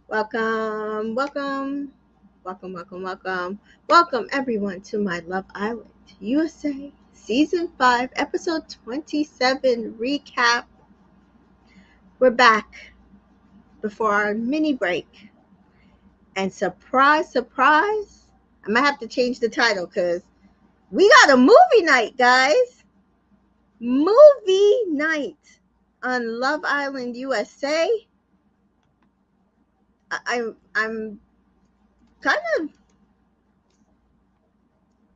Welcome, welcome everyone to my Love Island USA Season 5, Episode 27 recap. We're back before our mini break. And surprise, surprise, I might have to change the title because we got a movie night, guys. Movie night on Love Island USA. I'm kind of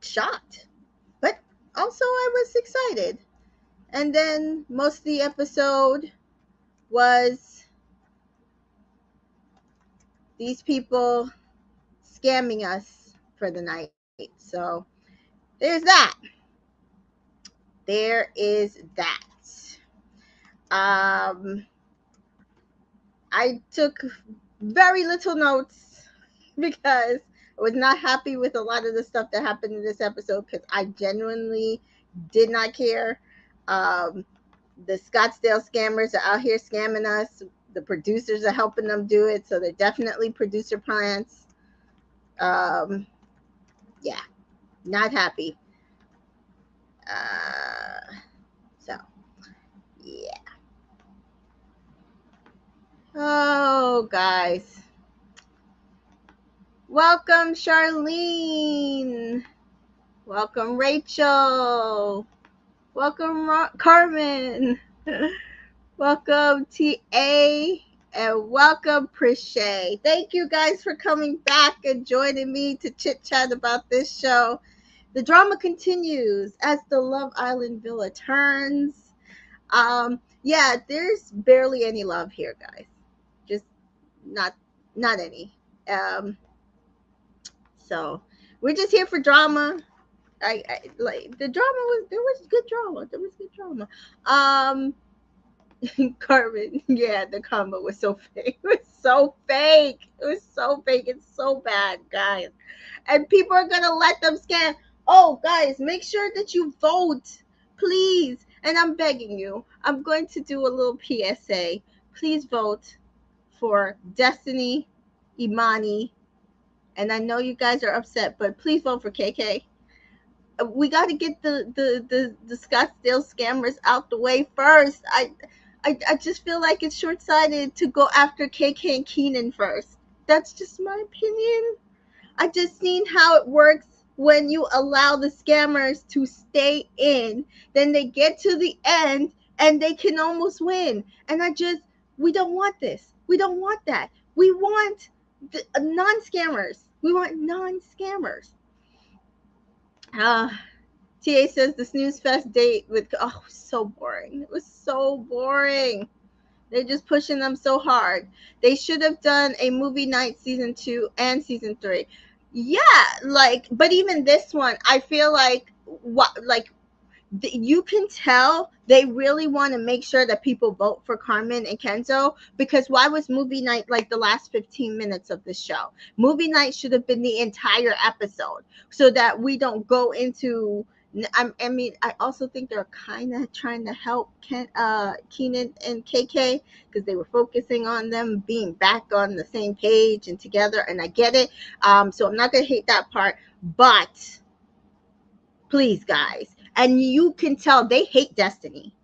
shocked, but also I was excited. And then most of the episode was these people scamming us for the night. So there's that. There is that. Um, I took very little notes because I was not happy with a lot of the stuff that happened in this episode because I genuinely did not care. Um, the Scottsdale scammers are out here scamming us. The producers are helping them do it, so they're definitely producer plants. Um, yeah, not happy. So yeah. Oh, guys, welcome Charlene. Welcome Rachel. Welcome Carmen. Welcome TA. And welcome, Prishay. Thank you guys for coming back and joining me to chit chat about this show. The drama continues as the Love Island Villa turns. Yeah, there's barely any love here, guys. Just not any. Um, so we're just here for drama. I like the drama was there was good drama. There was good drama. Carmen, yeah, the combo was so fake. It was so fake. It was so fake. It's so bad, guys. And people are gonna let them scam. Oh, guys, make sure that you vote, please. And I'm begging you. I'm going to do a little PSA. Please vote for Destiny, Imani, and I know you guys are upset, but please vote for KK. We got to get the Scottsdale scammers out the way first. I just feel like it's short sighted to go after KK and Keenan first. That's just my opinion. I just seen how it works when you allow the scammers to stay in. Then they get to the end and they can almost win. And we don't want this. We don't want that. We want non scammers. We want non scammers. Uh, TA says the snooze fest date with so boring. It was so boring. They're just pushing them so hard. They should have done a movie night season 2 and season 3. Yeah, like, but even this one, I feel like you can tell they really want to make sure that people vote for Carmen and Kenzo, because why was movie night like the last 15 minutes of the show? Movie night should have been the entire episode so that we don't go into. I mean, I also think they're kind of trying to help Keenan and KK because they were focusing on them being back on the same page and together, and I get it. So I'm not gonna hate that part, but please, guys, and you can tell they hate Destiny.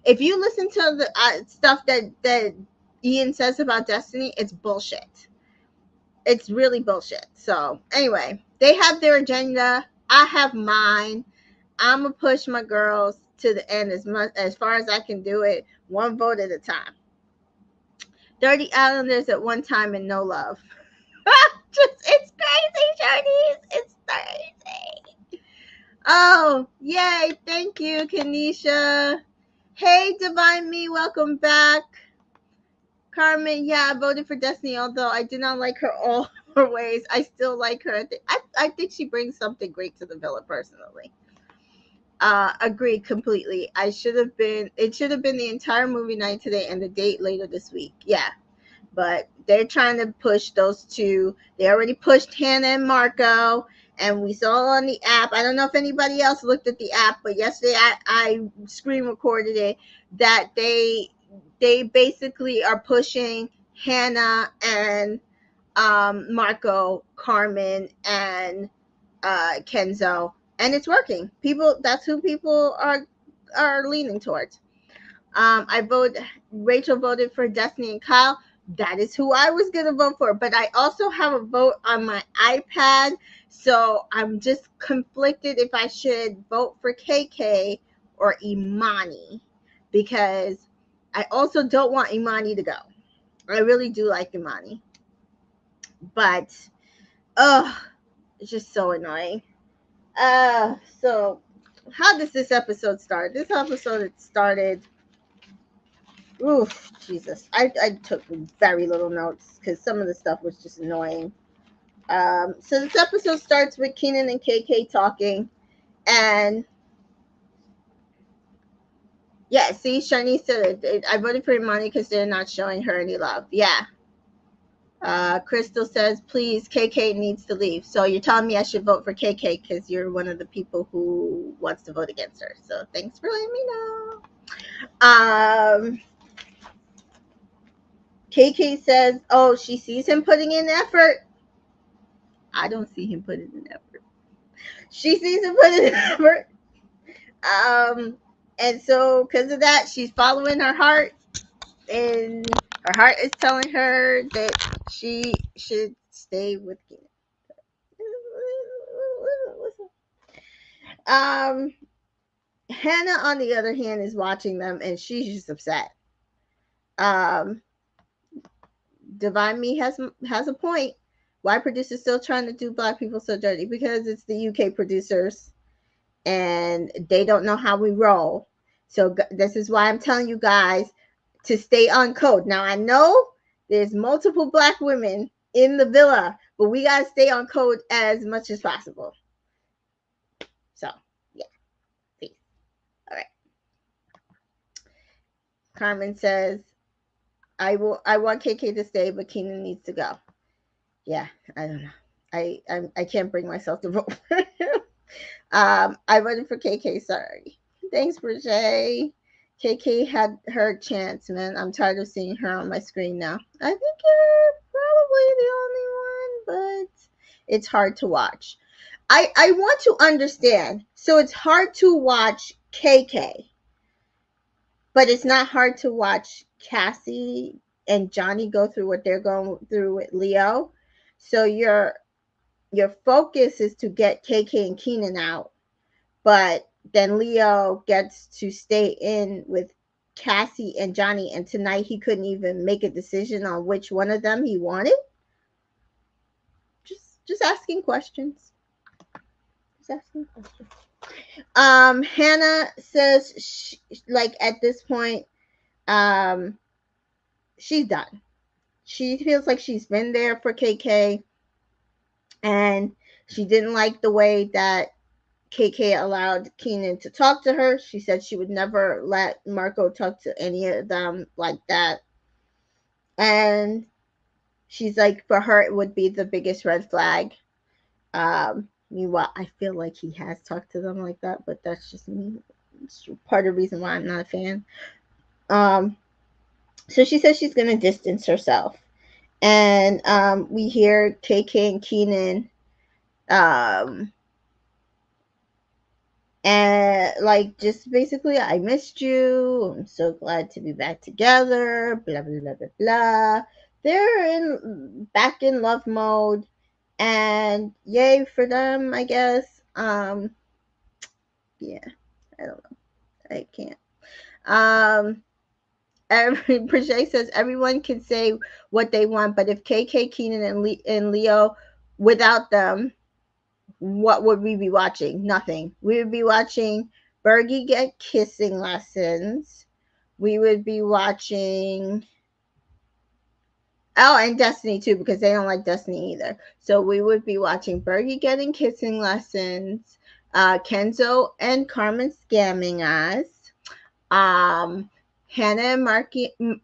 If you listen to the stuff that Ian says about Destiny, it's bullshit. It's really bullshit. So anyway, they have their agenda. I have mine. I'm gonna push my girls to the end as far as I can do it, one vote at a time. 30 Islanders at one time and no love. It's crazy, Chinese. It's crazy. Oh, yay. Thank you, Kanisha. Hey, Divine Me, welcome back. Carmen, yeah, I voted for Destiny, although I do not like her all her ways. I still like her. I think she brings something great to the villa, personally. Agreed completely. It should have been the entire movie night today and the date later this week. Yeah, but they're trying to push those two. They already pushed Hannah and Marco, and we saw on the app. I don't know if anybody else looked at the app, but yesterday I screen recorded it that they basically are pushing Hannah and Marco, Carmen, and Kenzo, and it's working. People, that's who people are leaning towards. I vote. Rachel voted for Destiny and Kyle. That is who I was gonna vote for, but I also have a vote on my iPad, so I'm just conflicted if I should vote for KK or Imani, because I also don't want Imani to go. I really do like Imani, but it's just so annoying. So how does this episode start? This episode it started. Oof, Jesus! I took very little notes because some of the stuff was just annoying. So this episode starts with Keenan and KK talking, and yeah, see, Shani said it. I voted for Imani because they're not showing her any love. Yeah. Crystal says, please, KK needs to leave. So you're telling me I should vote for KK because you're one of the people who wants to vote against her. So thanks for letting me know. KK says, oh, she sees him putting in effort. I don't see him putting in effort. She sees him putting in effort. And so because of that, she's following her heart, and her heart is telling her that she should stay with Keenan. Um, Hannah, on the other hand, is watching them, and she's just upset. Um, Divine Me has a point. Why producers still trying to do black people so dirty? Because it's the UK producers, and they don't know how we roll. So this is why I'm telling you guys to stay on code. Now I know there's multiple black women in the villa, but we gotta stay on code as much as possible. So yeah, peace. All right. Carmen says, I want KK to stay, but Keenan needs to go. Yeah, I don't know. I can't bring myself to vote for him. I voted for KK. Sorry. Thanks, Brigay. KK had her chance, man. I'm tired of seeing her on my screen now. I think you're probably the only one, but it's hard to watch. I want to understand. So it's hard to watch KK, but it's not hard to watch Cassie and Johnny go through what they're going through with Leo. So your focus is to get KK and Keenan out, but then Leo gets to stay in with Cassie and Johnny, and tonight he couldn't even make a decision on which one of them he wanted. Just asking questions. Just asking questions. Hannah says like at this point, um, she's done. She feels like she's been there for KK, and she didn't like the way that KK allowed Keenan to talk to her. She said she would never let Marco talk to any of them like that. And she's like, for her, it would be the biggest red flag. Meanwhile, I feel like he has talked to them like that, but that's just me. It's part of the reason why I'm not a fan. So she says she's going to distance herself. And we hear KK and Keenan and like just basically, I missed you, I'm so glad to be back together, blah blah blah blah blah. They're in back in love mode, and yay for them, I guess. Yeah, I don't know, I can't. Every Project says everyone can say what they want, but if KK, Keenan, and Leo, without them, what would we be watching? Nothing. We would be watching Bergie get kissing lessons. We would be watching. Oh, and Destiny too, because they don't like Destiny either. So we would be watching Bergie getting kissing lessons, Kenzo and Carmen scamming us, um, Hannah and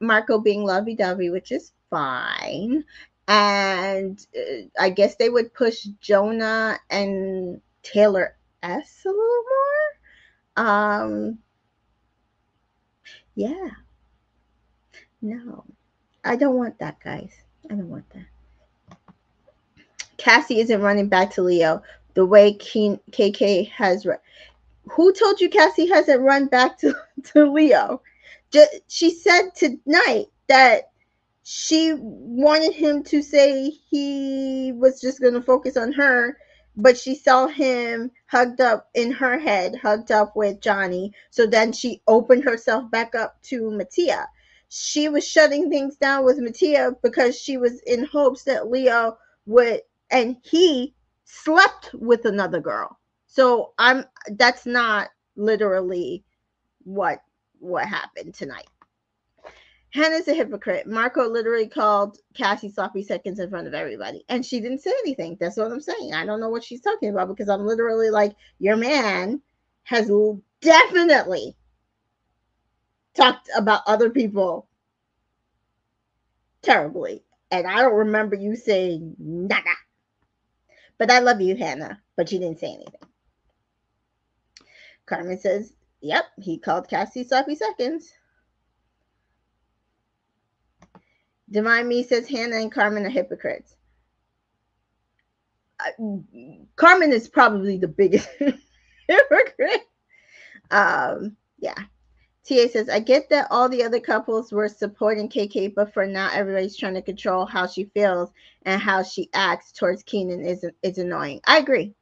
Marco being lovey dovey, which is fine. And I guess they would push Jonah and Taylor S a little more. Yeah, no, I don't want that, guys. I don't want that. Cassie isn't running back to Leo the way KK has. Who told you Cassie hasn't run back to, to Leo? She said tonight that she wanted him to say he was just going to focus on her, but she saw him hugged up in her head, hugged up with Johnny. So then she opened herself back up to Mattia. She was shutting things down with Mattia because she was in hopes that Leo would, and he slept with another girl. So that's not literally what happened tonight. Hannah's a hypocrite. Marco literally called Cassie sloppy seconds in front of everybody, and she didn't say anything. That's what I'm saying. I don't know what she's talking about because I'm literally like, your man has definitely talked about other people terribly, and I don't remember you saying nada. But I love you, Hannah, but you didn't say anything. Carmen says, yep, he called Cassie sloppy seconds. Divine Me says Hannah and Carmen are hypocrites. Carmen is probably the biggest hypocrite. Yeah. TA says, I get that all the other couples were supporting KK, but for now, everybody's trying to control how she feels and how she acts towards Keenan is annoying. I agree.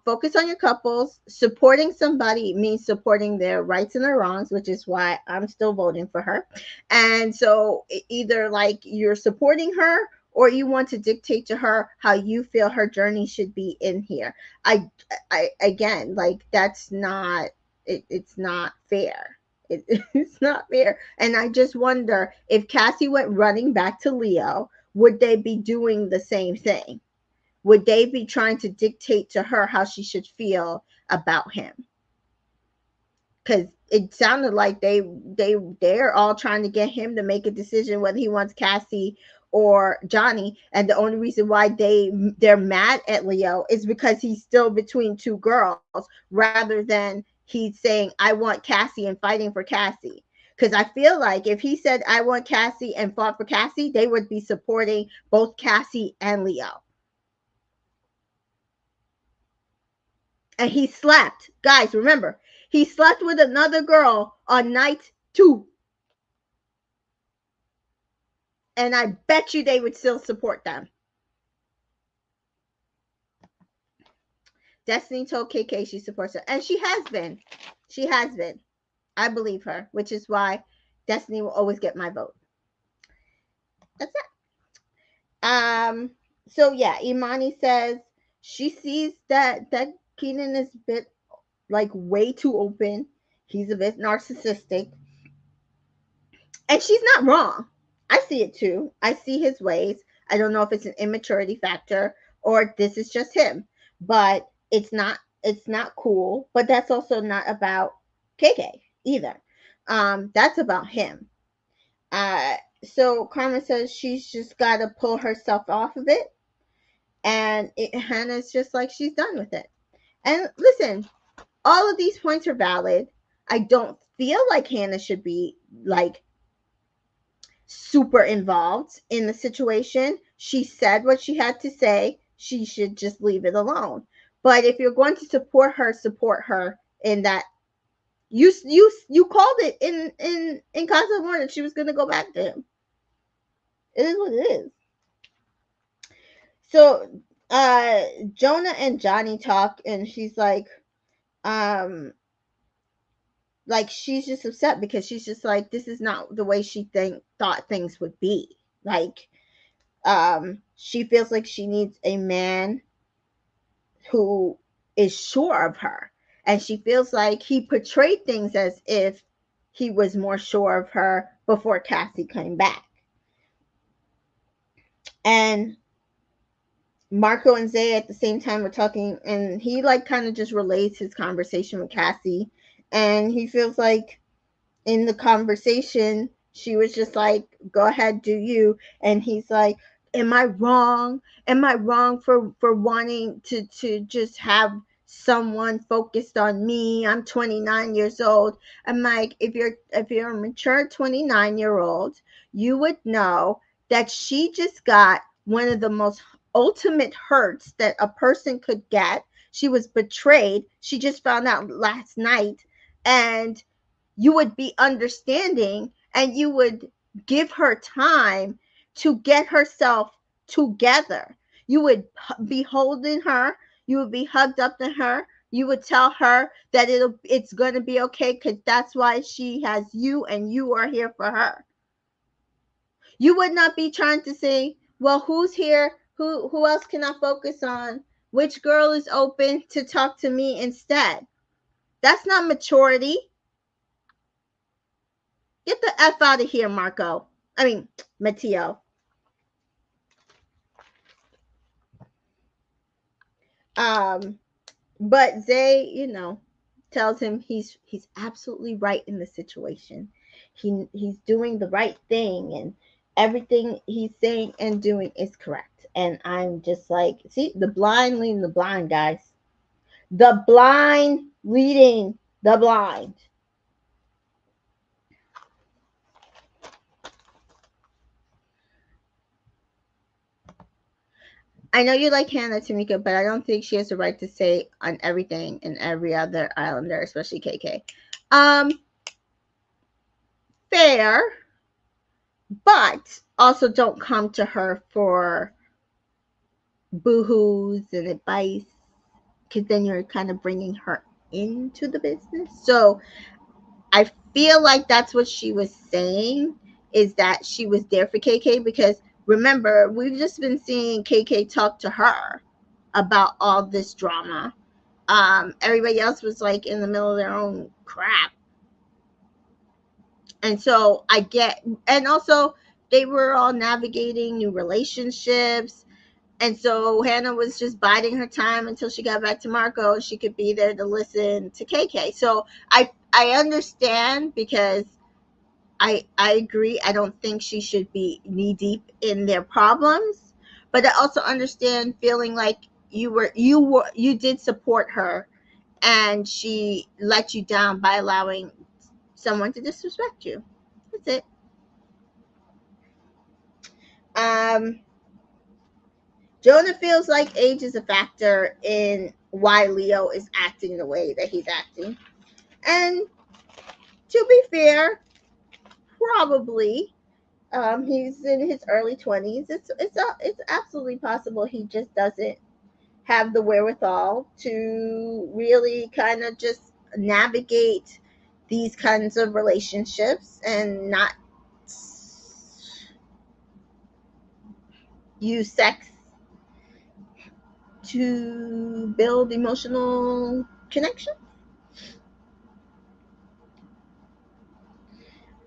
Focus on your couples. Supporting somebody means supporting their rights and their wrongs, which is why I'm still voting for her. And so either like you're supporting her or you want to dictate to her how you feel her journey should be in here. I again, like that's not it's not fair. It's not fair. And I just wonder if Cassie went running back to Leo, would they be doing the same thing? Would they be trying to dictate to her how she should feel about him? Because it sounded like they're all trying to get him to make a decision whether he wants Cassie or Johnny, and the only reason why they're mad at Leo is because he's still between two girls rather than he's saying I want Cassie and fighting for Cassie. Because I feel like if he said I want Cassie and fought for Cassie, they would be supporting both Cassie and Leo. And he slept. Guys, remember, he slept with another girl on night 2. And I bet you they would still support them. Destiny told KK she supports her. And she has been. She has been. I believe her, which is why Destiny will always get my vote. That's it. So yeah, Imani says she sees that Keenan is a bit like way too open. He's a bit narcissistic. And she's not wrong. I see it too. I see his ways. I don't know if it's an immaturity factor or this is just him, but it's not cool, but that's also not about KK either. That's about him. So Carmen says she's just got to pull herself off of it, and Hannah's just like she's done with it. And listen, all of these points are valid. I don't feel like Hannah should be like super involved in the situation. She said what she had to say. She should just leave it alone. But if you're going to support her in that. You called it in Casa Amor that she was going to go back to him. It is what it is. So Jonah and Johnny talk, and she's like she's just upset because she's just like, this is not the way she thought things would be. Like she feels like she needs a man who is sure of her, and she feels like he portrayed things as if he was more sure of her before Cassie came back. And Marco and Zay at the same time were talking, and he like kind of just relates his conversation with Cassie, and he feels like in the conversation she was just like, go ahead, do you. And he's like, am I wrong for wanting to just have someone focused on me? I'm 29 years old. I'm like, if you're a mature 29-year-old, you would know that she just got one of the most ultimate hurts that a person could get. She was betrayed. She just found out last night. And you would be understanding and you would give her time to get herself together. You would be holding her, you would be hugged up to her, you would tell her that it's going to be okay because that's why she has you and you are here for her. You would not be trying to say, well, who's here, who else can I focus on, which girl is open to talk to me instead. That's not maturity. Get the F out of here, Marco. I mean, Matteo. Um, but Zay, tells him he's absolutely right in the situation. He's doing the right thing, and everything he's saying and doing is correct. And I'm just like, see, the blind leading the blind, guys. The blind leading the blind. I know you like Hannah, Tamika, but I don't think she has the right to say on everything and every other Islander, especially KK. Um, Fair, but also don't come to her for boohoos and advice, because then you're kind of bringing her into the business. So I feel like that's what she was saying, is that she was there for KK, because remember, we've just been seeing KK talk to her about all this drama. Everybody else was like in the middle of their own crap. And so I get, and also they were all navigating new relationships. And so Hannah was just biding her time until she got back to Marco and she could be there to listen to KK. So I understand, because I agree. I don't think she should be knee deep in their problems, but I also understand feeling like you did support her and she let you down by allowing someone to disrespect you. That's it. Um, Jonah feels like age is a factor in why Leo is acting the way that he's acting. And to be fair, probably he's in his early 20s. It's absolutely possible he just doesn't have the wherewithal to really kind of just navigate these kinds of relationships and not use sex to build emotional connection.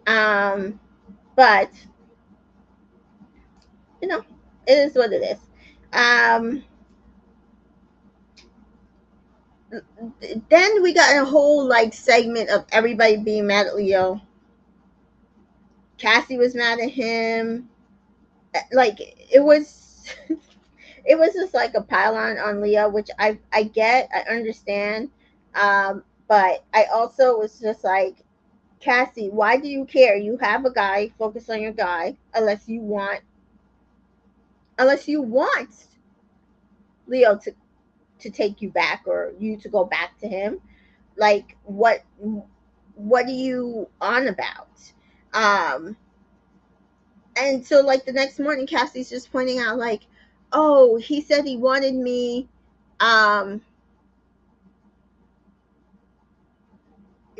Um, but you know, it is what it is. Um, then we got a whole like segment of everybody being mad at Leo. Cassie was mad at him. Like it was, it was just like a pile on Leo, which I get, I understand. But I also was just like, Cassie, why do you care? You have a guy. Focus on your guy, unless you want Leo to take you back or you to go back to him. Like what are you on about? Um and so like the next morning Cassie's just pointing out like, oh, he said he wanted me, um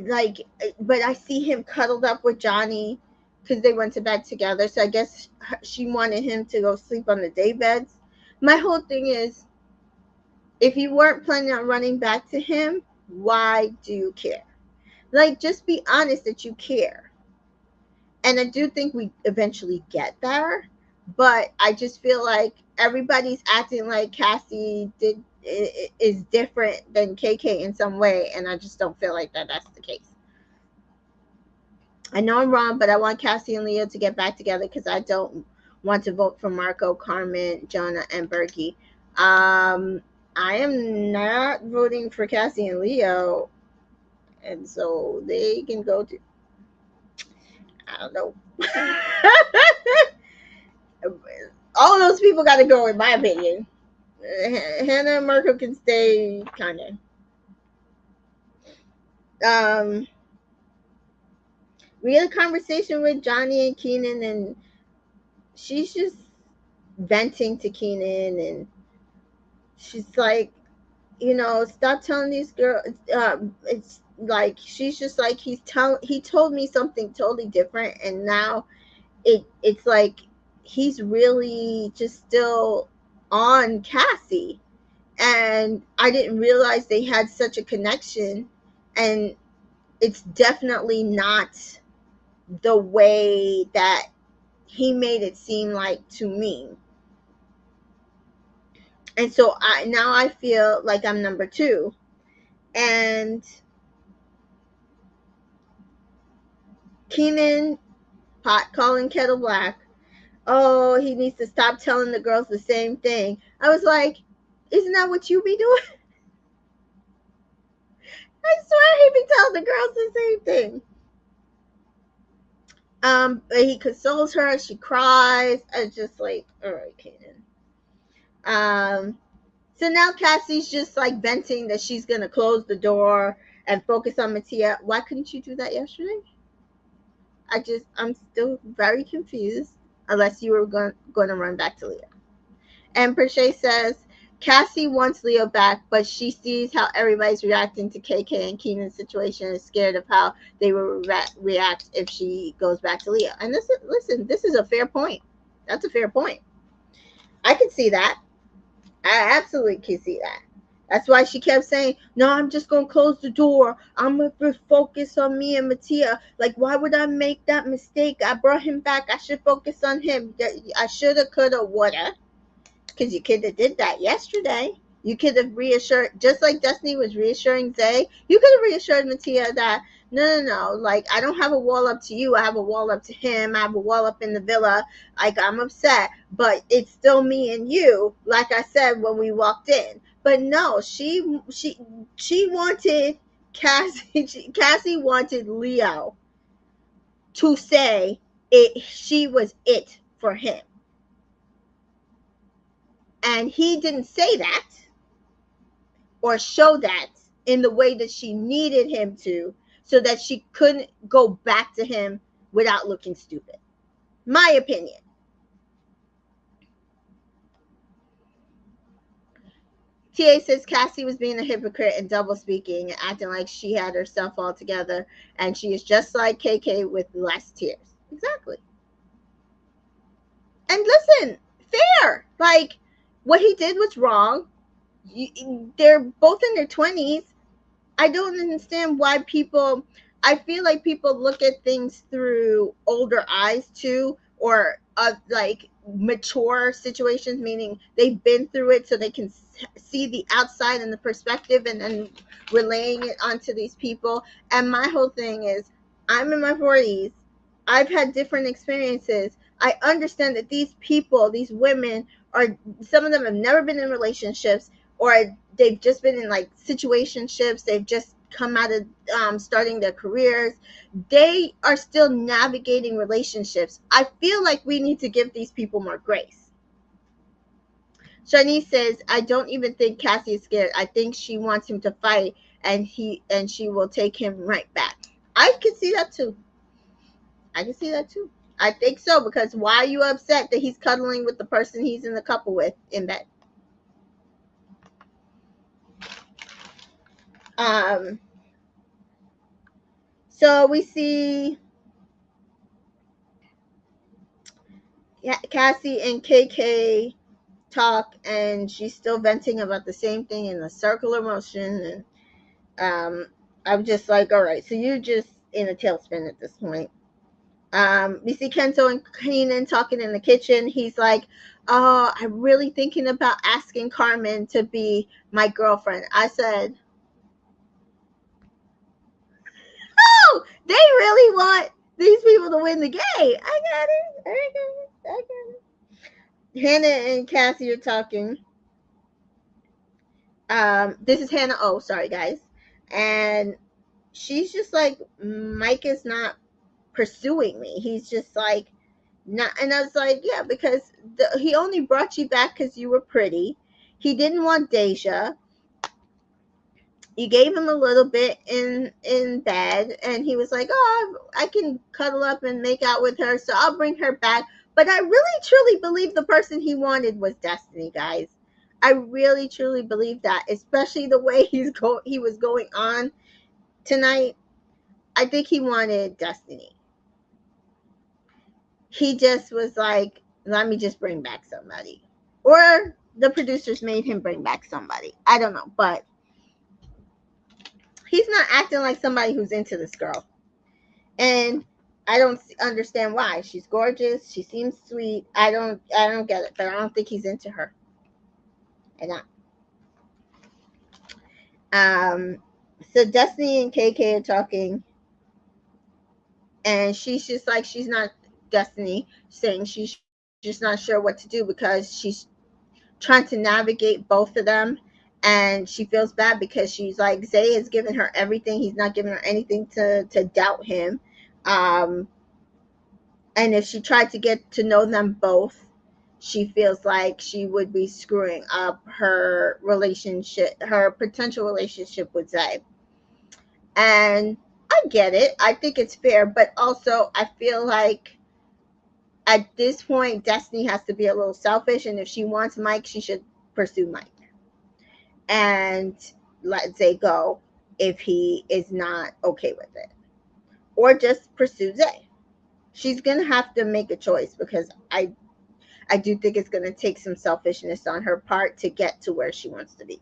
like, but I see him cuddled up with Johnny because they went to bed together. So I guess she wanted him to go sleep on the day beds. My whole thing is, if you weren't planning on running back to him, why do you care? Like, just be honest that you care. And I do think we eventually get there, but I just feel like everybody's acting like Cassie is different than KK in some way, and I just don't feel like that's the case. I know I'm wrong, but I want Cassie and Leo to get back together because I don't want to vote for Marco, Carmen, Jonah, and Berkey. I am not voting for Cassie and Leo, and so they can go to, I don't know. All those people got to go, in my opinion. Hannah and Marco can stay, kind of. We had a conversation with Johnny and Keenan, and she's just venting to Keenan, and she's like, stop telling these girls. It's like she's just like he told me something totally different, and now it's like he's really just still on Cassie, and I didn't realize they had such a connection, and it's definitely not the way that he made it seem like to me. And so I feel like I'm number two. And Keenan, pot calling kettle black. Oh, he needs to stop telling the girls the same thing. I was like, isn't that what you be doing? I swear he be telling the girls the same thing. But he consoles her, she cries. I just like, all right, Keenan. So now Cassie's just like venting that she's gonna close the door and focus on Mattia. Why couldn't you do that yesterday? I'm still very confused. Unless you were going to run back to Leo. And Perche says Cassie wants Leo back, but she sees how everybody's reacting to KK and Keenan's situation and is scared of how they will react if she goes back to Leo. And this is a fair point. That's a fair point. I can see that. I absolutely can see that. That's why she kept saying, no, I'm just going to close the door. I'm going to focus on me and Mattia. Like, why would I make that mistake? I brought him back. I should focus on him. I shoulda, coulda, woulda. Because you could have did that yesterday. You could have reassured, just like Destiny was reassuring Zay, you could have reassured Mattia that, no, like, I don't have a wall up to you. I have a wall up to him. I have a wall up in the villa. Like, I'm upset, but it's still me and you, like I said when we walked in. But no, she wanted Cassie, Cassie wanted Leo to say she was it for him. And he didn't say that or show that in the way that she needed him to, so that she couldn't go back to him without looking stupid. My opinion. TA says Cassie was being a hypocrite and double speaking and acting like she had herself all together, and she is just like KK with less tears. Exactly. And listen, fair. Like, what he did was wrong. They're both in their 20s. I don't understand why people, I feel like people look at things through older eyes too, or like mature situations, meaning they've been through it so they can see the outside and the perspective, and then relaying it onto these people. And my whole thing is, I'm in my 40s. I've had different experiences. I understand that these people, these women, are, some of them have never been in relationships, or they've just been in like situationships. They've just come out of starting their careers. They are still navigating relationships. I feel like we need to give these people more grace. Shanice says, I don't even think Cassie is scared. I think she wants him to fight, and she will take him right back. I can see that too. I think so, because why are you upset that he's cuddling with the person he's in the couple with in bed? So we see Cassie and KK talk, and she's still venting about the same thing in a circular motion. And I'm just like, all right, so you're just in a tailspin at this point. We see Kento and Keenan talking in the kitchen. He's like, oh, I'm really thinking about asking Carmen to be my girlfriend. I said, oh, they really want these people to win the game. I got it. Hannah and Cassie are talking. This is Hannah. Oh, sorry, guys. And she's just like, Mike is not pursuing me. He's just like, Not, and I was like, yeah, because he only brought you back because you were pretty. He didn't want Deja. You gave him a little bit in bed, and he was like, oh, I can cuddle up and make out with her, so I'll bring her back. But I really truly believe the person he wanted was Destiny, guys. I really truly believe that, especially the way he was going on tonight. I think he wanted Destiny. He just was like, let me just bring back somebody. Or the producers made him bring back somebody. I don't know, but he's not acting like somebody who's into this girl. And I don't understand why. She's gorgeous. She seems sweet. I don't get it, but I don't think he's into her. And so Destiny and KK are talking, and she's just like, she's not Destiny, saying she's just not sure what to do because she's trying to navigate both of them, and she feels bad because she's like, Zay has given her everything. He's not giving her anything to doubt him. Um, and if she tried to get to know them both, she feels like she would be screwing up her relationship, her potential relationship with Zay. And I get it. I think it's fair, but also I feel like at this point, Destiny has to be a little selfish, and if she wants Mike, she should pursue Mike and let Zay go if he is not okay with it, or just pursue Zay. She's gonna have to make a choice because I do think it's gonna take some selfishness on her part to get to where she wants to be.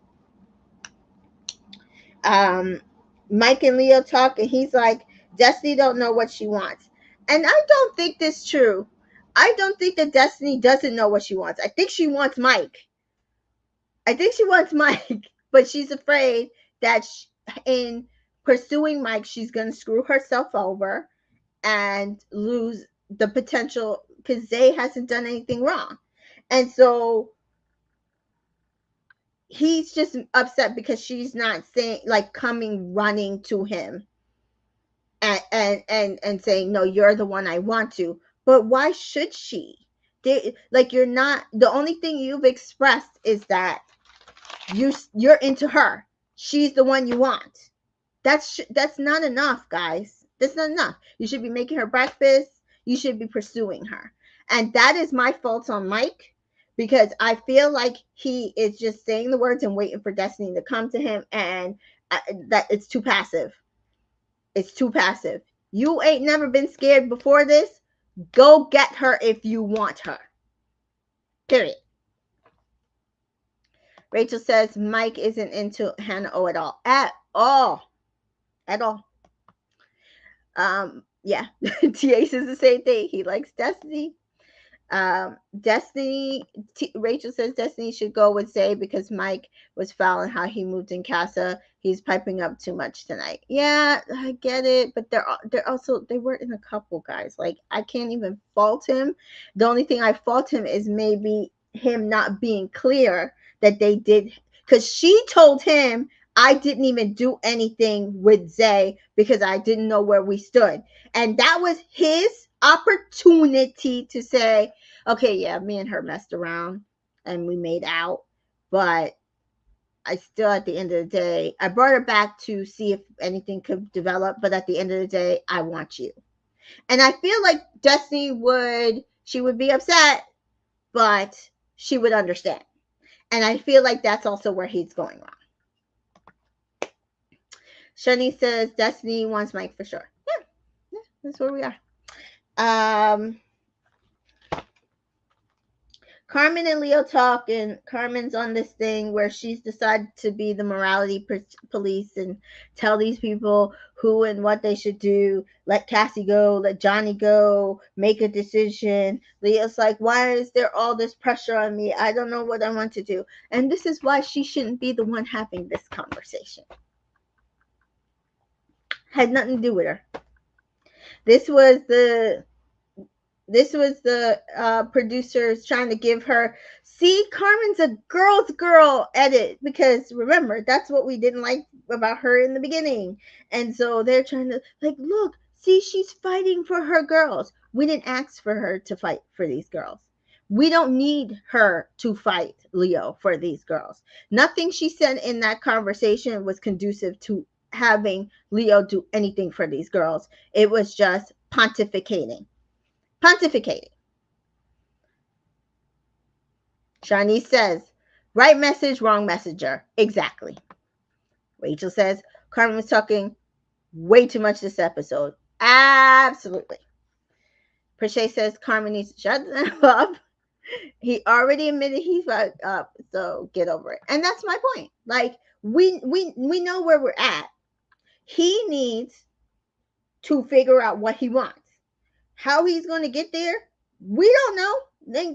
Um, Mike and Leo talk, and he's like, Destiny don't know what she wants, and I don't think this true. I don't think that Destiny doesn't know what she wants. I think she wants Mike. I think she wants Mike, but she's afraid that in pursuing Mike, she's going to screw herself over and lose the potential because Zay hasn't done anything wrong. And so he's just upset because she's not saying, like, coming running to him and saying, no, you're the one I want to. But why should she? Like, you're not, the only thing you've expressed is that you're into her. She's the one you want. That's not enough, guys. That's not enough. You should be making her breakfast. You should be pursuing her. And that is my fault on Mike because I feel like he is just saying the words and waiting for Destiny to come to him, and that it's too passive. It's too passive. You ain't never been scared before this. Go get her if you want her. Period. Rachel says Mike isn't into Hannah O at all. At all. At all. Yeah. TA says the same thing. He likes Destiny. Destiny, Rachel says Destiny should go with Zay because Mike was foul in how he moved in Casa. He's piping up too much tonight. Yeah, I get it, but they're also, they were in a couple, guys. Like, I can't even fault him. The only thing I fault him is maybe him not being clear that they did, because she told him I didn't even do anything with Zay because I didn't know where we stood. And that was his opportunity to say, okay, yeah, me and her messed around and we made out, but I still, at the end of the day, I brought her back to see if anything could develop, but at the end of the day, I want you. And I feel like Destiny she would be upset, but she would understand. And I feel like that's also where he's going wrong. Shani says Destiny wants Mike for sure. Yeah, that's where we are. Carmen and Leo talk, and Carmen's on this thing where she's decided to be the morality police and tell these people who and what they should do. Let Cassie go, let Johnny go, make a decision. Leo's like, why is there all this pressure on me? I don't know what I want to do. And this is why she shouldn't be the one having this conversation. Had nothing to do with her. This was the producers trying to give her, see, Carmen's a girl's girl edit, because remember, that's what we didn't like about her in the beginning. And so they're trying to, like, look, see, she's fighting for her girls. We didn't ask for her to fight for these girls. We don't need her to fight Leo for these girls. Nothing she said in that conversation was conducive to having Leo do anything for these girls. It was just pontificating. Pontificating. Shanice says, right message, wrong messenger. Exactly. Rachel says, Carmen was talking way too much this episode. Absolutely. Prashay says, Carmen needs to shut up. He already admitted he fucked up, so get over it. And that's my point. Like, we know where we're at. He needs to figure out what he wants. How he's going to get there, we don't know.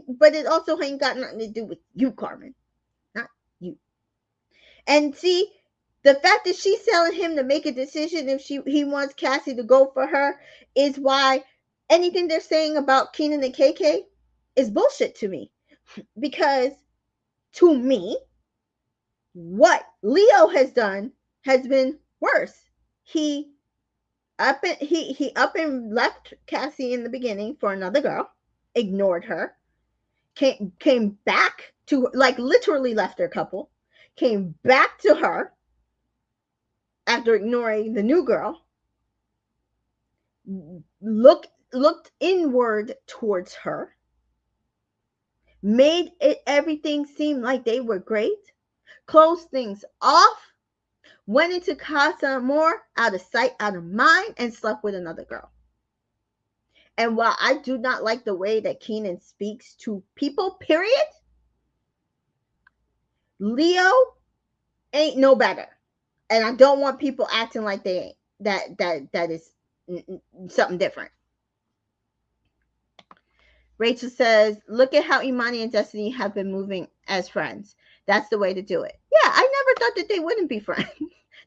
But it also ain't got nothing to do with you, Carmen. Not you. And see, the fact that she's telling him to make a decision if he wants Cassie to go for her is why anything they're saying about Keenan and KK is bullshit to me. Because to me, what Leo has done has been worse. He up and left Cassie in the beginning for another girl, ignored her, came back to, like, literally left her couple, came back to her after ignoring the new girl, looked inward towards her, made everything seem like they were great, closed things off, went into Casa Amor, out of sight, out of mind, and slept with another girl. And while I do not like the way that Keenan speaks to people, period, Leo ain't no better. And I don't want people acting like they ain't. That is something different. Rachel says, look at how Imani and Destiny have been moving as friends. That's the way to do it. Yeah, I never thought that they wouldn't be friends.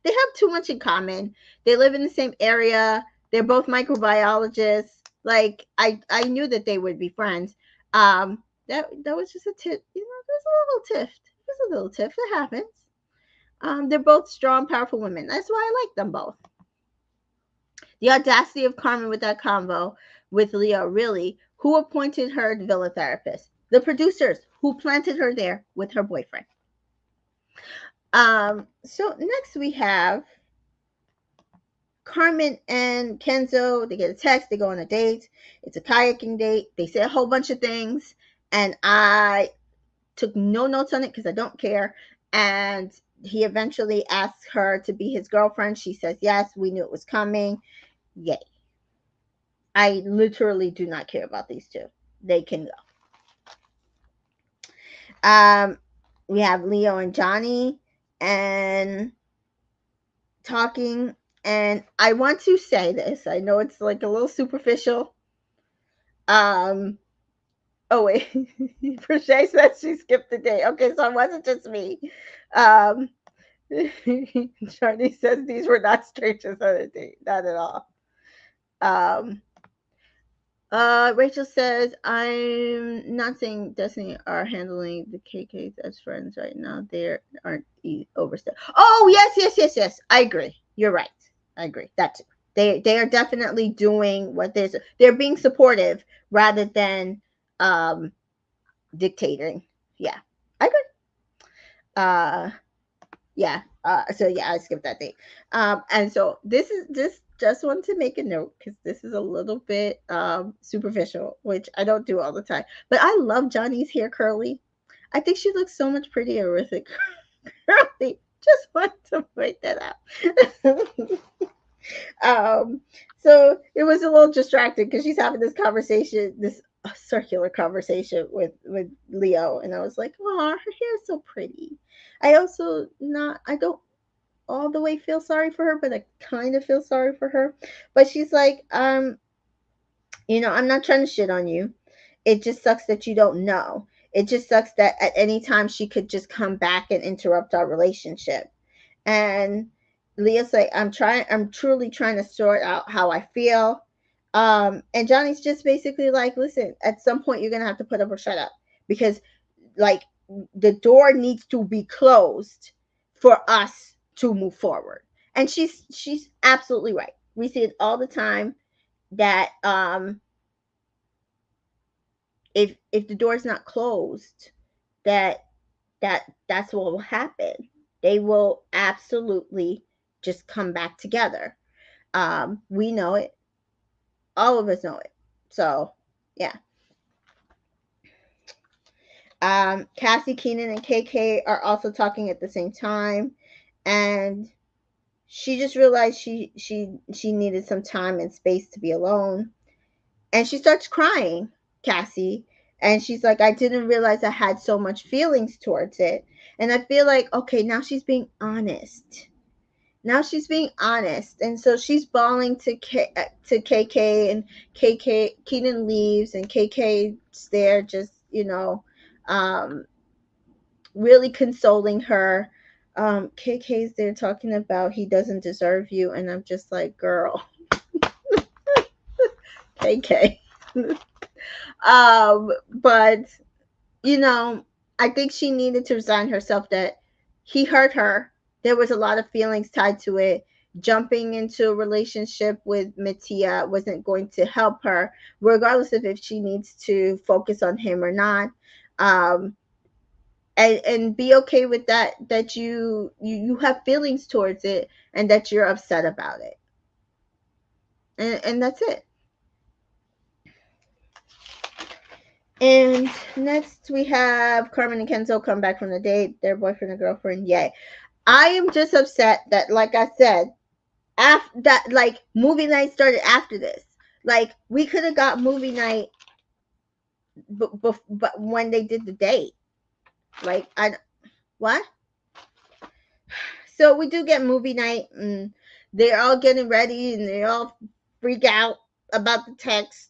They have too much in common. They live in the same area. They're both microbiologists. Like, I knew that they would be friends. That was just a tip. You know, there's a little tiff. There's a little tiff. It happens. They're both strong, powerful women. That's why I like them both. The audacity of Carmen with that convo with Leo, really. Who appointed her the villa therapist? The producers who planted her there with her boyfriend. So next we have Carmen and Kenzo. They get a text. They go on a date. It's a kayaking date. They say a whole bunch of things, and I took no notes on it because I don't care. And he eventually asks her to be his girlfriend. She says yes. We knew it was coming. Yay. I literally do not care about these two. They can go. We have Leo and Johnny and talking, and I want to say this. I know it's like a little superficial. Oh wait, Prashay said she skipped the day. Okay, so it wasn't just me. Charlie says these were not strangers on a date, not at all. Rachel says, I'm not saying Destiny are handling the KKs as friends right now. They aren't overstep. Oh, yes. I agree. You're right. I agree. That too. They are definitely doing what they're being supportive rather than dictating. Yeah. I agree. Yeah. So yeah, I skipped that date. And so this just want to make a note because this is a little bit superficial, which I don't do all the time. But I love Johnny's hair curly. I think she looks so much prettier with it curly. Just want to point that out. So it was a little distracting because she's having this conversation, this circular conversation with Leo, and I was like, oh, her hair is so pretty. I don't all the way feel sorry for her, but I kind of feel sorry for her. But she's like, I'm not trying to shit on you. It just sucks that you don't know. It just sucks that at any time she could just come back and interrupt our relationship. And Leah's like, I'm truly trying to sort out how I feel. And Johnny's just basically like, listen, at some point you're gonna have to put up or shut up because, like, the door needs to be closed for us to move forward. And she's absolutely right. We see it all the time that if the door's not closed, that's what will happen. They will absolutely just come back together. We know it. All of us know it. So yeah. Cassie, Keenan, and KK are also talking at the same time, and she just realized she needed some time and space to be alone, and she starts crying, Cassie, and she's like, I didn't realize I had so much feelings towards it. And I feel like, okay, now she's being honest. Now she's being honest, and so she's bawling to KK, and KK Keenan leaves, and KK's there, just um, really consoling her. KK's there talking about he doesn't deserve you, and I'm just like, girl, KK. But you know, I think she needed to resign herself that he hurt her. There was a lot of feelings tied to it. Jumping into a relationship with Mattia wasn't going to help her, regardless of if she needs to focus on him or not. Um, and be okay with that you have feelings towards it, and that you're upset about it, and that's it. And next we have Carmen and Kenzo come back from the date, their boyfriend and girlfriend. Yay. I am just upset that, like I said, after that, like, movie night started after this. Like, we could have got movie night but when they did the date, like, I what? So we do get movie night, and they're all getting ready, and they all freak out about the text.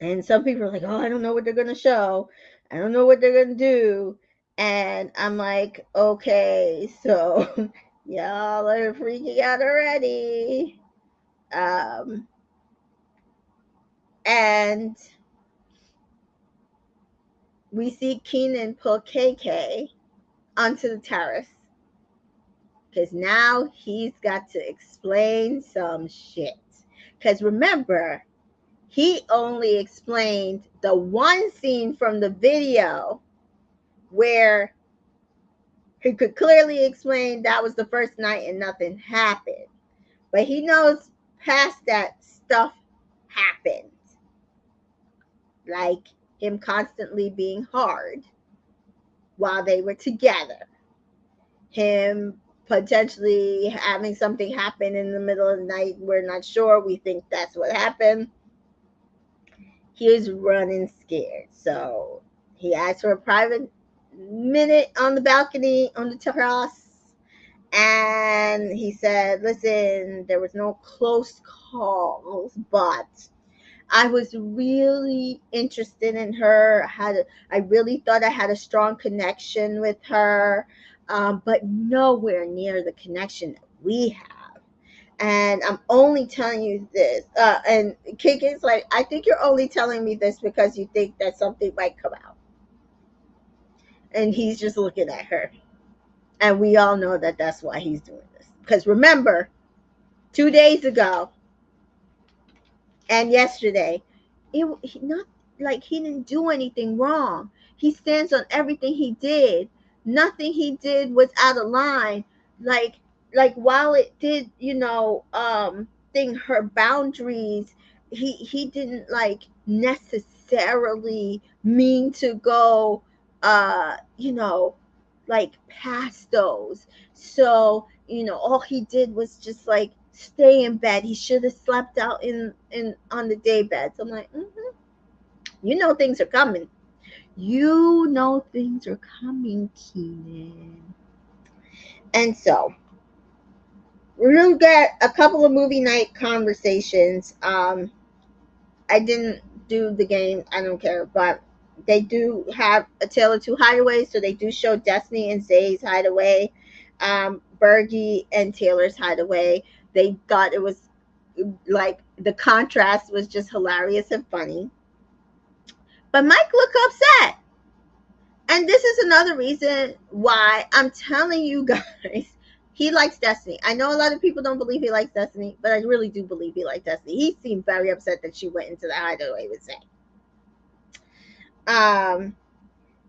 And some people are like, oh, I don't know what they're going to show. I don't know what they're going to do. And I'm like, okay, so y'all are freaking out already. And we see Keenan pull KK onto the terrace, because now he's got to explain some shit. Because remember, he only explained the one scene from the video where he could clearly explain that was the first night and nothing happened. But he knows past that stuff happened. Like him constantly being hard while they were together. Him potentially having something happen in the middle of the night. We're not sure. We think that's what happened. He is running scared. So he asked for a private minute on the balcony on the terrace. And he said, listen, there was no close calls, but I was really interested in her. I really thought I had a strong connection with her, but nowhere near the connection that we have. And I'm only telling you this. And KK's like, I think you're only telling me this because you think that something might come out. And he's just looking at her. And we all know that that's why he's doing this. Because remember, 2 days ago and yesterday, not like he didn't do anything wrong. He stands on everything he did. Nothing he did was out of line. Like while it did, thing her boundaries, he didn't like necessarily mean to go like past those. So, all he did was just like stay in bed. He should have slept out in on the day bed. So I'm like, things are coming. Things are coming, Keenan. And so we're gonna get a couple of movie night conversations. I didn't do the game, I don't care, but they do have A Tale of Two Hideaways, so they do show Destiny and Zay's hideaway, Bergie and Taylor's hideaway. They thought it was like the contrast was just hilarious and funny. But Mike looked upset. And this is another reason why I'm telling you guys, he likes Destiny. I know a lot of people don't believe he likes Destiny, but I really do believe he likes Destiny. He seemed very upset that she went into the hideaway with Zay. Um,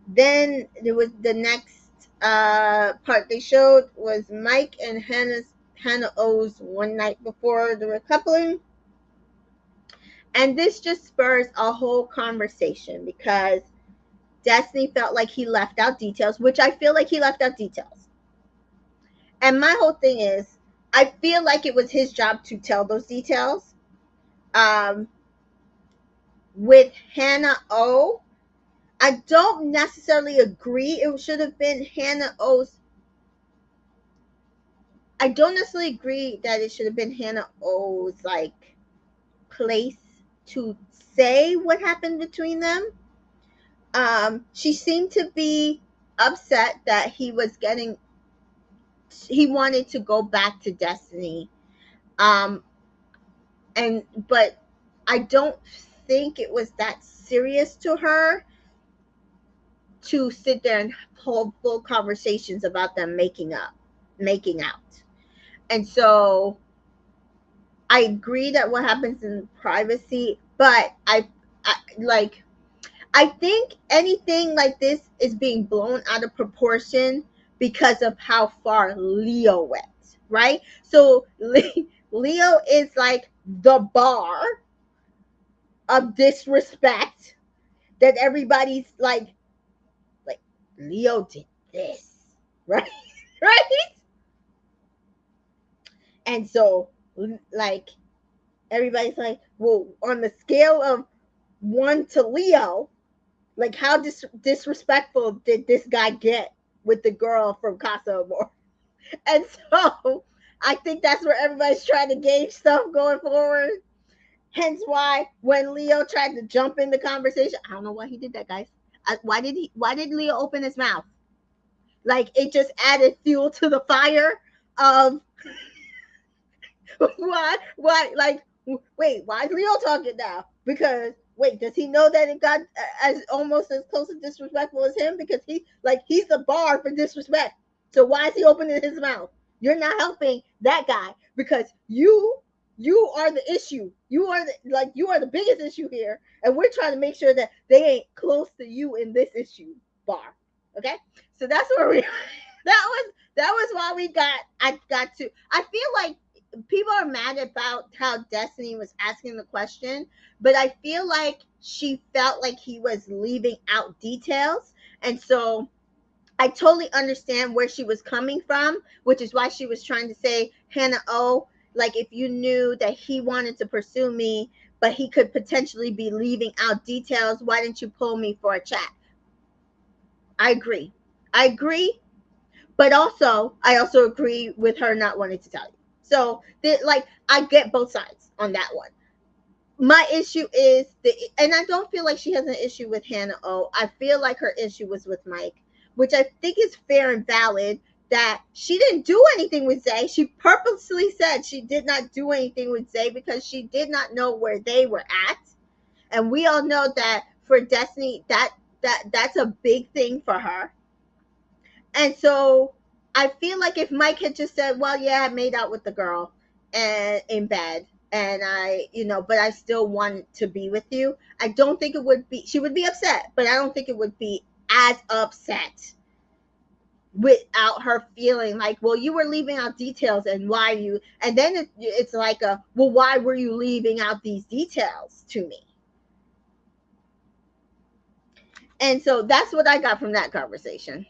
then there was the next part they showed was Mike and Hannah O's one night before the recoupling. And this just spurs a whole conversation because Destiny felt like he left out details, which I feel like he left out details. And my whole thing is, I feel like it was his job to tell those details. Um, with Hannah O, I don't necessarily agree it should have been Hannah O's. I don't necessarily agree that it should have been Hannah O's like place to say what happened between them. She seemed to be upset that he wanted to go back to Destiny. Um, and but I don't think it was that serious to her to sit there and hold full conversations about them making out. And so I agree that what happens in privacy, but I think anything like this is being blown out of proportion because of how far Leo went, right? So Leo is like the bar of disrespect that everybody's like Leo did this, right? Right? And so like everybody's like, well, on the scale of 1 to Leo, like how disrespectful did this guy get with the girl from Casa Amor? And so I think that's where everybody's trying to gauge stuff going forward. Hence why when Leo tried to jump in the conversation, I don't know why he did that, guys. Why did Leo open his mouth? Like it just added fuel to the fire of why like wait, why is Leo talking now? Because wait, does he know that it got as almost as close to disrespectful as him? Because he's the bar for disrespect. So why is he opening his mouth? You're not helping that guy because you are the issue. You are the biggest issue here, and we're trying to make sure that they ain't close to you in this issue bar. Okay, so that's where we. That was why I got to. I feel like people are mad about how Destiny was asking the question, but I feel like she felt like he was leaving out details. And so I totally understand where she was coming from, which is why she was trying to say, Hannah O, like if you knew that he wanted to pursue me, but he could potentially be leaving out details, why didn't you pull me for a chat? I agree. I agree. But also, I also agree with her not wanting to tell you. So, like, I get both sides on that one. My issue is and I don't feel like she has an issue with Hannah O. I feel like her issue was with Mike, which I think is fair and valid. That she didn't do anything with Zay. She purposely said she did not do anything with Zay because she did not know where they were at, and we all know that for Destiny, that's a big thing for her. And so I feel like if Mike had just said, well, yeah, I made out with the girl and in bed and but I still want to be with you, I don't think it would be, she would be upset, but I don't think it would be as upset without her feeling like, well, you were leaving out details and why you, and then it's like well, why were you leaving out these details to me? And so that's what I got from that conversation.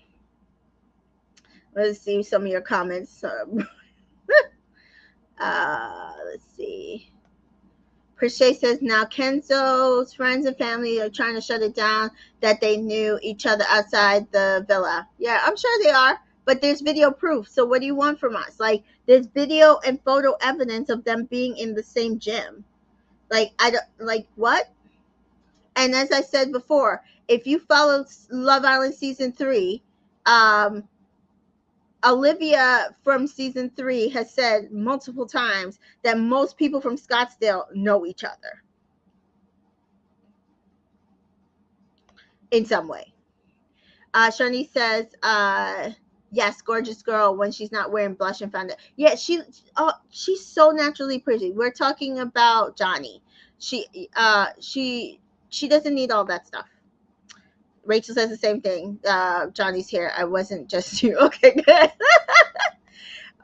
Let's see some of your comments. Let's see. Prishay says now Kenzo's friends and family are trying to shut it down that they knew each other outside the villa. Yeah, I'm sure they are, but there's video proof. So what do you want from us? Like there's video and photo evidence of them being in the same gym. Like I don't like what? And as I said before, if you follow Love Island season 3, Olivia from season 3 has said multiple times that most people from Scottsdale know each other in some way. Shani says, yes, gorgeous girl when she's not wearing blush and foundation. Yeah, she's so naturally pretty. We're talking about Johnny. She she doesn't need all that stuff. Rachel says the same thing. Johnny's here. I wasn't just you. Okay, good.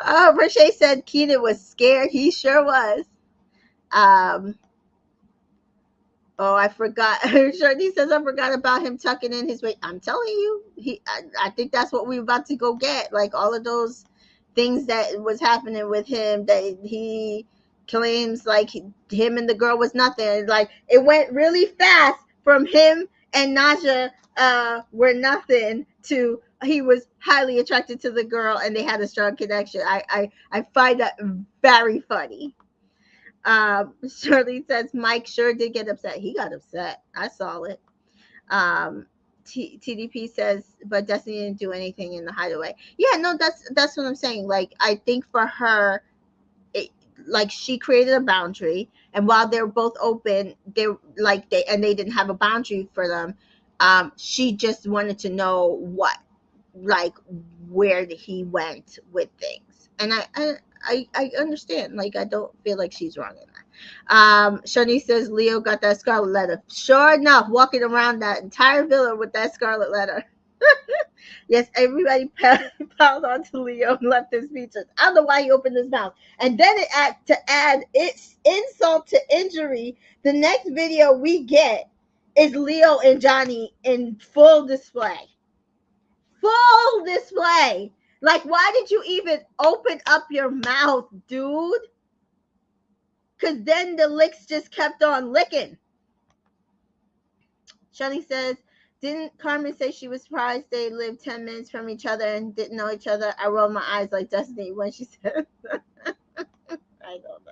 Rashay said Keenan was scared. He sure was. Um, Oh, I forgot. Shirley says I forgot about him tucking in his weight. I'm telling you, I think that's what we're about to go get. Like all of those things that was happening with him that he claims like him and the girl was nothing. Like it went really fast from him and Naja were nothing to he was highly attracted to the girl and they had a strong connection. I find that very funny. Shirley says Mike sure did get upset. He got upset. I saw it. Um, TDP says, but Destiny didn't do anything in the hideaway. Yeah, no, that's what I'm saying. Like, I think for her, it, like she created a boundary, and while they're both open, they didn't have a boundary for them. She just wanted to know like where he went with things, and I understand. Like I don't feel like she's wrong in that. Shani says Leo got that scarlet letter. Sure enough, walking around that entire villa with that scarlet letter. Yes, everybody piled onto Leo and left his features. I don't know why he opened his mouth. And then to add its insult to injury, the next video we get is Leo and Johnny in full display. Full display. Like, why did you even open up your mouth, dude? Because then the licks just kept on licking. Shani says, didn't Carmen say she was surprised they lived 10 minutes from each other and didn't know each other? I rolled my eyes like Destiny when she said,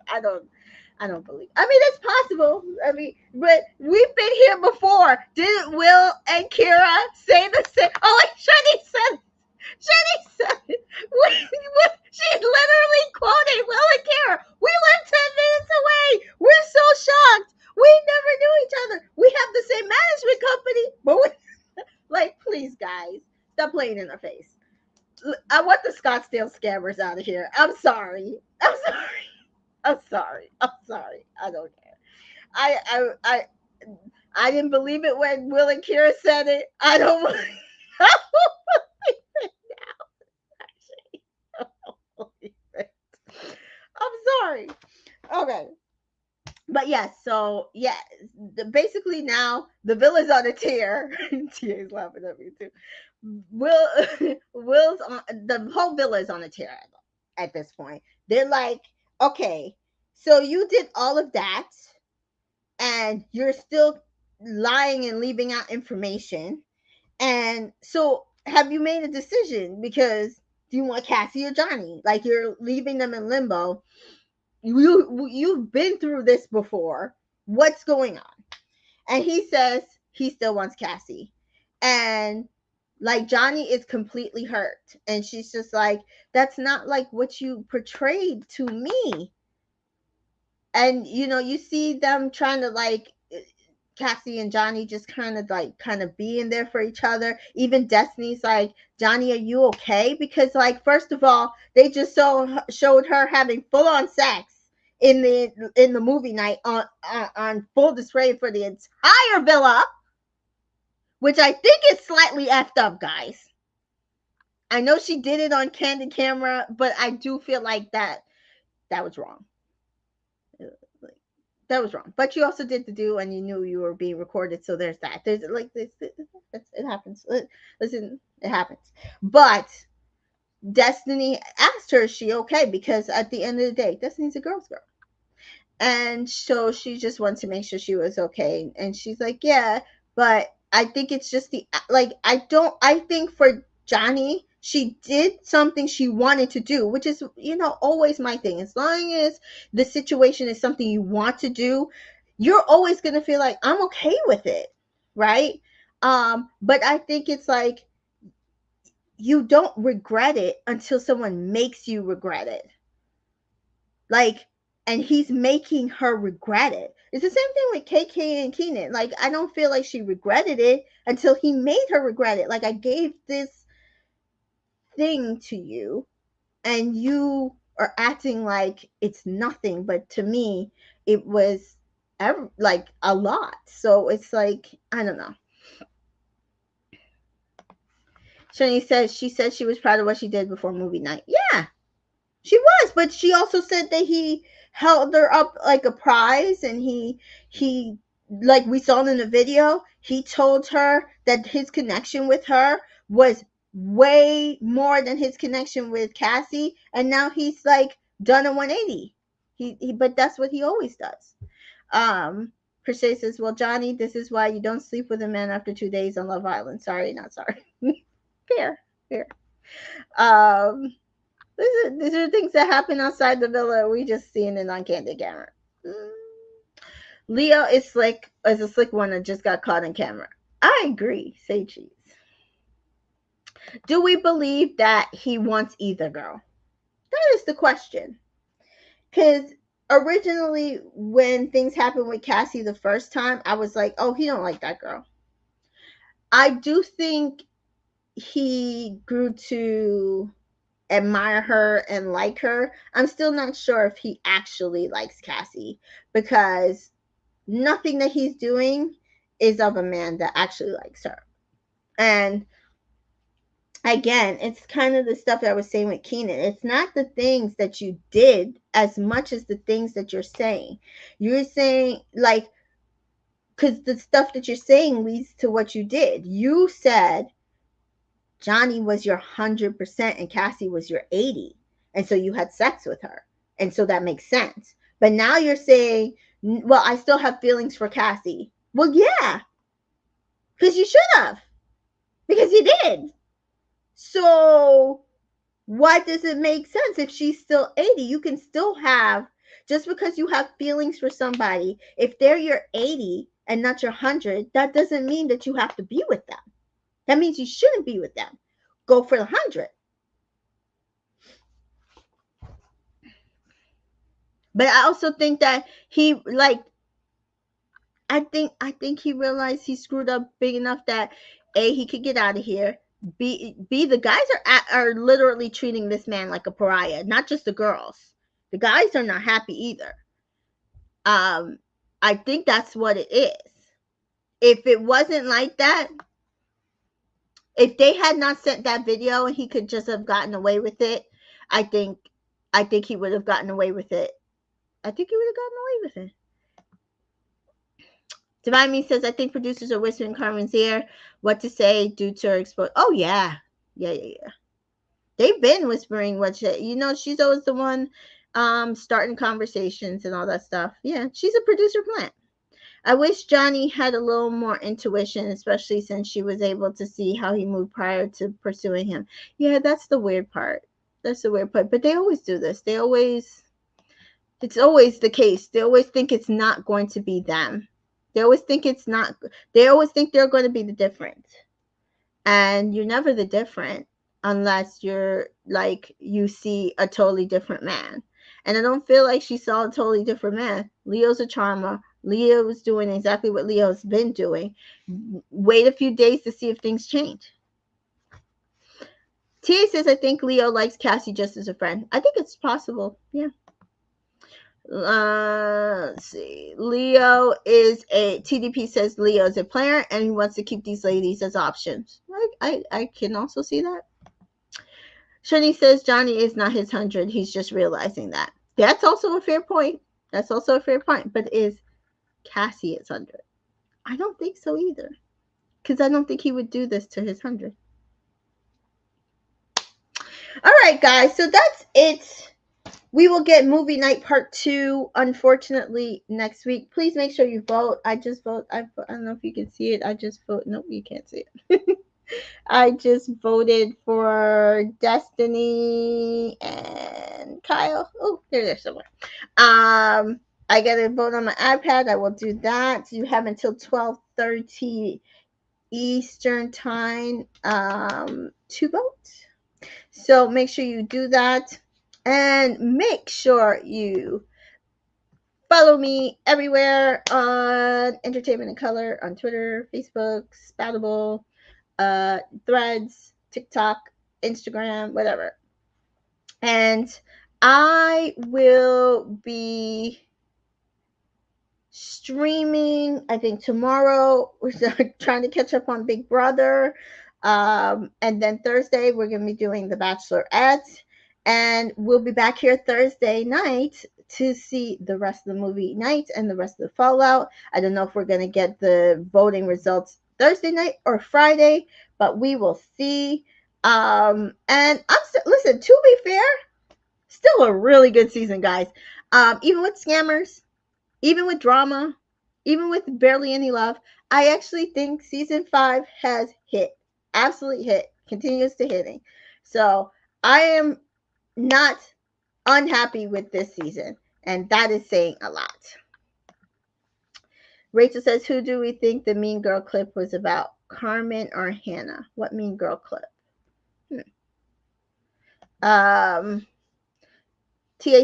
I don't believe. I mean, it's possible. I mean, but we've been here before. Didn't Will and Kira say the same? Oh, wait, Shani said she's literally quoting Will and Kara. We live 10 minutes away. We're so shocked. We never knew each other. We have the same management company, but we, like, please, guys, stop playing in our face. I want the Scottsdale scammers out of here. I'm sorry. I don't care. I didn't believe it when Will and Kira said it. I don't believe it. I'm sorry. Okay. But yes, so yeah, basically now the villa's on a tear. TA's laughing at me too. Will Will's on the whole villa is on a tear at this point. They're like, okay, so you did all of that, and you're still lying and leaving out information. And so, have you made a decision? Because do you want Cassie or Johnny? Like you're leaving them in limbo. You've been through this before. What's going on? And he says he still wants Cassie. And like Johnny is completely hurt. And she's just like, that's not like what you portrayed to me. And you see them trying to like Cassie and Johnny just kind of being there for each other. Even Destiny's like, Johnny, are you okay? Because like, first of all, they just showed her having full on sex in the movie night on full display for the entire villa, which I think is slightly effed up, guys. I know she did it on candid camera, but I do feel like that was wrong. That was wrong. But you also did the do, and you knew you were being recorded, so there's that. There's like this. It happens. Listen, it happens. But Destiny asked her, is she okay? Because at the end of the day, Destiny's a girl's girl. And so she just wanted to make sure she was okay. And she's like, yeah, but I think it's just I think for Johnny, she did something she wanted to do, which is, always my thing. As long as the situation is something you want to do, you're always going to feel like I'm okay with it. Right. But I think it's like, you don't regret it until someone makes you regret it. Like, and he's making her regret it. It's the same thing with KK and Keenan. Like, I don't feel like she regretted it until he made her regret it. Like, I gave this thing to you, and you are acting like it's nothing. But to me, it was like a lot. So it's like, I don't know. Shani says she said she was proud of what she did before movie night. Yeah, she was, but she also said that he held her up like a prize, and he like we saw in the video, he told her that his connection with her was way more than his connection with Cassie, and now he's like done a 180. He but that's what he always does. Persay says, well, Johnny, this is why you don't sleep with a man after 2 days on Love Island. Sorry, not sorry. Fair, fair. Um, these are things that happen outside the villa. We just seeing it on candid camera. Mm. Leo is slick as a slick one that just got caught on camera. I agree. Say cheese. Do we believe that he wants either girl? That is the question. Because originally, when things happened with Cassie the first time, I was like, oh, he don't like that girl. I do think he grew to admire her and like her. I'm still not sure if he actually likes Cassie, because nothing that he's doing is of a man that actually likes her. And again, it's kind of the stuff that I was saying with Keenan. It's not the things that you did as much as the things that you're saying. You're saying, like, because the stuff that you're saying leads to what you did. You said Johnny was your 100% and Cassie was your 80. And so you had sex with her. And so that makes sense. But now you're saying, well, I still have feelings for Cassie. Well, yeah, because you should have. Because you did. So why does it make sense if she's still 80? You can still have, just because you have feelings for somebody, if they're your 80 and not your 100, that doesn't mean that you have to be with them. That means you shouldn't be with them. Go for the 100. But I also think that he, like, I think he realized he screwed up big enough that A, he could get out of here. B, the guys are literally treating this man like a pariah, not just the girls. The guys are not happy either. Um, I think that's what it is. If it wasn't like that, if they had not sent that video and he could just have gotten away with it, I think he would have gotten away with it. I think he would have gotten away with it. Divine Me says, I think producers are whispering Carmen's ear what to say due to her exposure. Oh, yeah. Yeah. They've been whispering what she's always the one starting conversations and all that stuff. Yeah, she's a producer plant. I wish Johnny had a little more intuition, especially since she was able to see how he moved prior to pursuing him. Yeah, that's the weird part. That's the weird part. But they always do this. It's always the case. They always think it's not going to be them. They always think they're going to be the different. And you're never the different unless you're like, you see a totally different man. And I don't feel like she saw a totally different man. Leo's a charmer. Leo was doing exactly what Leo's been doing. Wait a few days to see if things change. Tia says, I think Leo likes Cassie just as a friend. I think it's possible. Yeah. Let's see. Leo is TDP says Leo is a player and he wants to keep these ladies as options. I can also see that. Shani says Johnny is not his 100. He's just realizing that. That's also a fair point. But is Cassie his 100? I don't think so either. Because I don't think he would do this to his 100. All right, guys. So that's it. We will get movie night part 2, unfortunately, next week. Please make sure you vote. I just vote. I don't know if you can see it. I just vote. Nope, you can't see it. I just voted for Destiny and Kyle. Oh, they're somewhere. I got to vote on my iPad. I will do that. You have until 12:30 Eastern time to vote. So make sure you do that. And make sure you follow me everywhere on Entertainment in Color, on Twitter, Facebook, Spoutable, Threads, TikTok, Instagram, whatever. And I will be streaming, I think tomorrow. We're trying to catch up on Big Brother. And then Thursday, we're going to be doing The Bachelorette. And we'll be back here Thursday night to see the rest of the movie night and the rest of the Fallout. I don't know if we're going to get the voting results Thursday night or Friday, but we will see. And listen, to be fair, still a really good season, guys. Even with scammers, even with drama, even with barely any love, I actually think season 5 has hit. Absolutely hit. Continues to hitting. So I am not unhappy with this season, and that is saying a lot. Rachel says, who do we think the Mean Girl clip was about? Carmen or Hannah? What Mean Girl clip? TA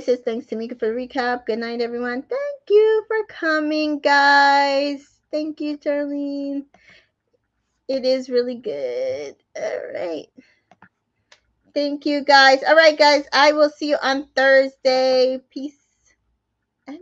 says, thanks to Mika for the recap. Good night, everyone. Thank you for coming, guys. Thank you, Charlene. It is really good. All right. Thank you, guys. All right, guys. I will see you on Thursday. Peace and